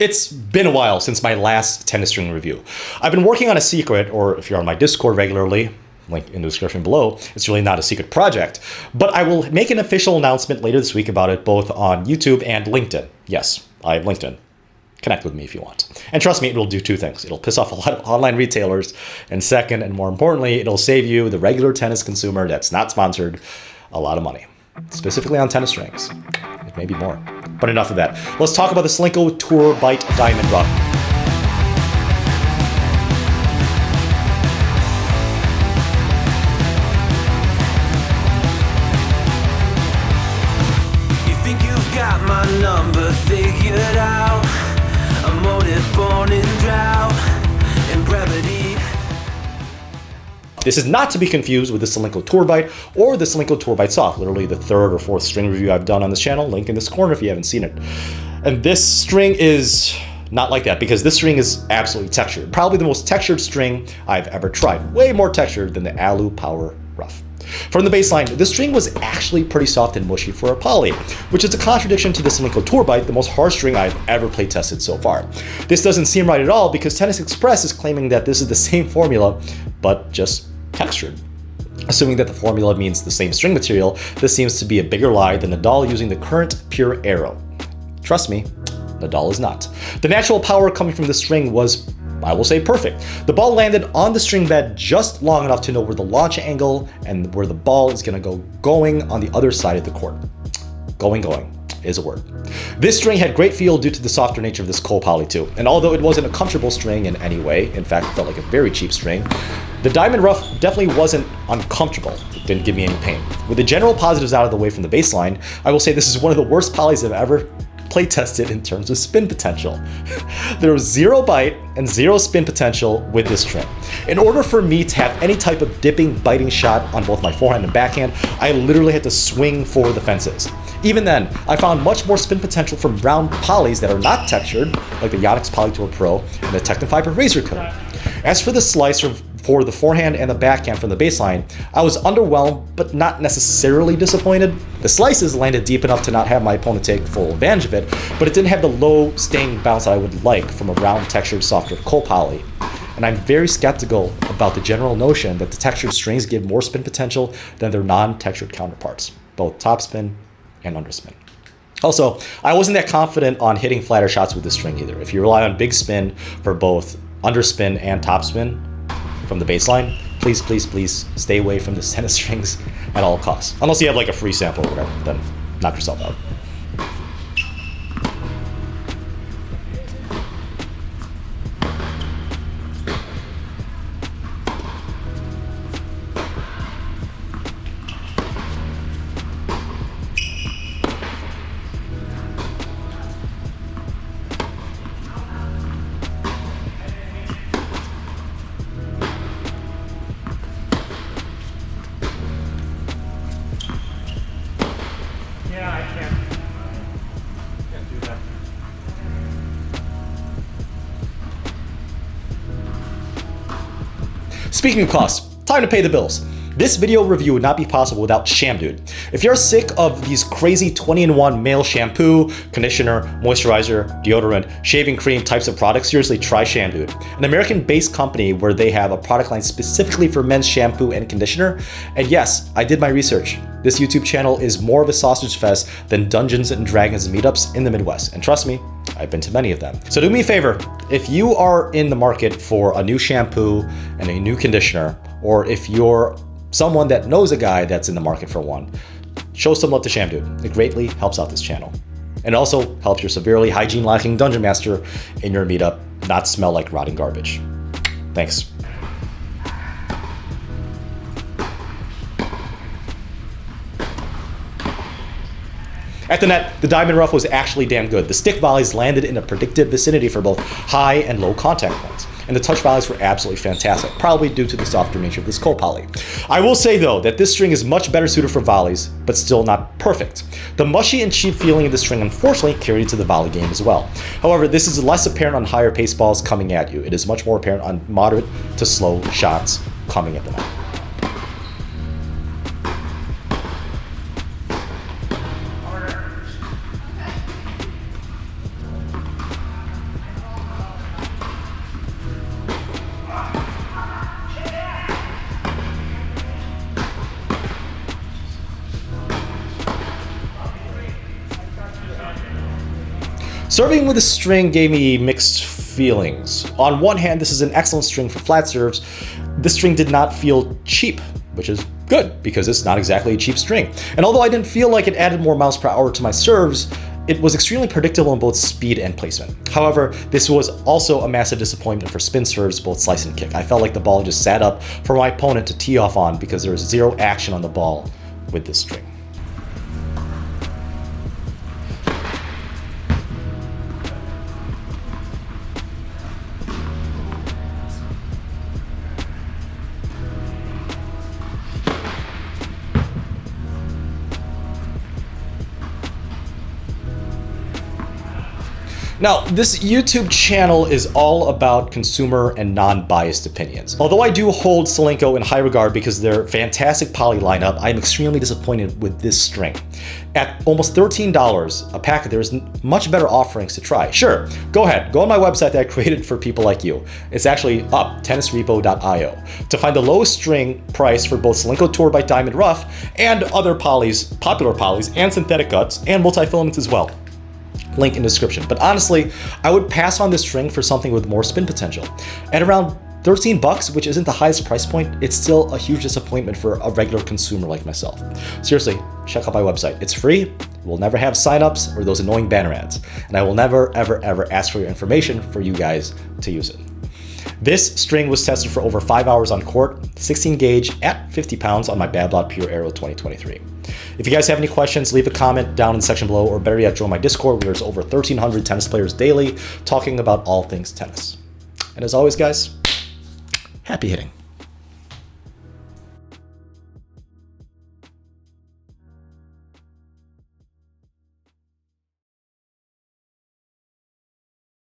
It's been a while since my last tennis string review. I've been working on a secret, or if you're on my Discord regularly, link in the description below, it's really not a secret project, but I will make an official announcement later this week about it both on YouTube and LinkedIn. Yes, I have LinkedIn. Connect with me if you want. And trust me, it will do two things. It'll piss off a lot of online retailers, and second, and more importantly, it'll save you, the regular tennis consumer that's not sponsored, a lot of money. Specifically on tennis strings. Maybe more. But enough of that. Let's talk about the Solinco Tour Bite Diamond Rough. You think you've got my number figured out? A motive born in drought and brevity. This is not to be confused with the Solinco Tour Bite or the Solinco Tour Bite Soft, literally the third or fourth string review I've done on this channel, link in this corner if you haven't seen it. And this string is not like that because this string is absolutely textured. Probably the most textured string I've ever tried. Way more textured than the Alu Power Rough. From the baseline, this string was actually pretty soft and mushy for a poly, which is a contradiction to the Solinco Tour Bite, the most harsh string I've ever play tested so far. This doesn't seem right at all because Tennis Express is claiming that this is the same formula, but just textured. Assuming that the formula means the same string material, this seems to be a bigger lie than Nadal using the current pure arrow. Trust me, Nadal is not. The natural power coming from the string was, I will say, perfect. The ball landed on the string bed just long enough to know where the launch angle and where the ball is going to go going on the other side of the court. Going is a word. This string had great feel due to the softer nature of this coal poly too. And although it wasn't a comfortable string in any way, in fact, it felt like a very cheap string, the Diamond Rough definitely wasn't uncomfortable. It didn't give me any pain. With the general positives out of the way from the baseline, I will say this is one of the worst polys I've ever play tested in terms of spin potential. There was zero bite and zero spin potential with this string. In order for me to have any type of dipping, biting shot on both my forehand and backhand, I literally had to swing for the fences. Even then, I found much more spin potential from round polys that are not textured, like the Yonex Polytour Pro and the Technofiber Razor Cone. As for the slicer for the forehand and the backhand from the baseline, I was underwhelmed, but not necessarily disappointed. The slices landed deep enough to not have my opponent take full advantage of it, but it didn't have the low staying bounce I would like from a round textured softer coal poly. And I'm very skeptical about the general notion that the textured strings give more spin potential than their non-textured counterparts, both topspin and underspin. Also, I wasn't that confident on hitting flatter shots with this string either. If you rely on big spin for both underspin and topspin from the baseline, please stay away from the tennis strings at all costs. Unless you have like a free sample or whatever, then knock yourself out. Yeah, I can't do that. Speaking of costs, time to pay the bills. This video review would not be possible without Dude. If you're sick of these crazy 20-in-1 male shampoo, conditioner, moisturizer, deodorant, shaving cream types of products, seriously try Dude. An American-based company where they have a product line specifically for men's shampoo and conditioner. And yes, I did my research. This YouTube channel is more of a sausage fest than Dungeons and Dragons meetups in the Midwest. And trust me, I've been to many of them. So do me a favor, if you are in the market for a new shampoo and a new conditioner, or if you're someone that knows a guy that's in the market for one, show some love to Dude. It greatly helps out this channel. And also helps your severely hygiene-lacking dungeon master in your meetup not smell like rotting garbage. Thanks. At the net, the Diamond Rough was actually damn good. The stick volleys landed in a predicted vicinity for both high and low contact points. And the touch volleys were absolutely fantastic, probably due to the softer nature of this coal poly. I will say though, that this string is much better suited for volleys, but still not perfect. The mushy and cheap feeling of the string unfortunately carried to the volley game as well. However, this is less apparent on higher pace balls coming at you. It is much more apparent on moderate to slow shots coming at the net. Serving with a string gave me mixed feelings. On one hand, this is an excellent string for flat serves. This string did not feel cheap, which is good because it's not exactly a cheap string. And although I didn't feel like it added more miles per hour to my serves, it was extremely predictable in both speed and placement. However, this was also a massive disappointment for spin serves, both slice and kick. I felt like the ball just sat up for my opponent to tee off on because there was zero action on the ball with this string. Now, this YouTube channel is all about consumer and non-biased opinions. Although I do hold Solinco in high regard because their fantastic poly lineup, I am extremely disappointed with this string. At almost $13 a pack, there's much better offerings to try. Sure, go ahead, go on my website that I created for people like you. It's actually up, tennisrepo.io, to find the lowest string price for both Solinco Tour Bite Diamond Rough and other polys, popular polys, and synthetic cuts, and multi-filaments as well. Link in description. But honestly, I would pass on this string for something with more spin potential. At around 13 bucks, which isn't the highest price point, it's still a huge disappointment for a regular consumer like myself. Seriously, check out my website. It's free. We'll never have signups or those annoying banner ads. And I will never, ever, ever ask for your information for you guys to use it. This string was tested for over 5 hours on court, 16 gauge at 50 pounds on my Babolat Pure Aero 2023. If you guys have any questions, leave a comment down in the section below, or better yet, join my Discord where there's over 1,300 tennis players daily talking about all things tennis. And as always, guys, happy hitting.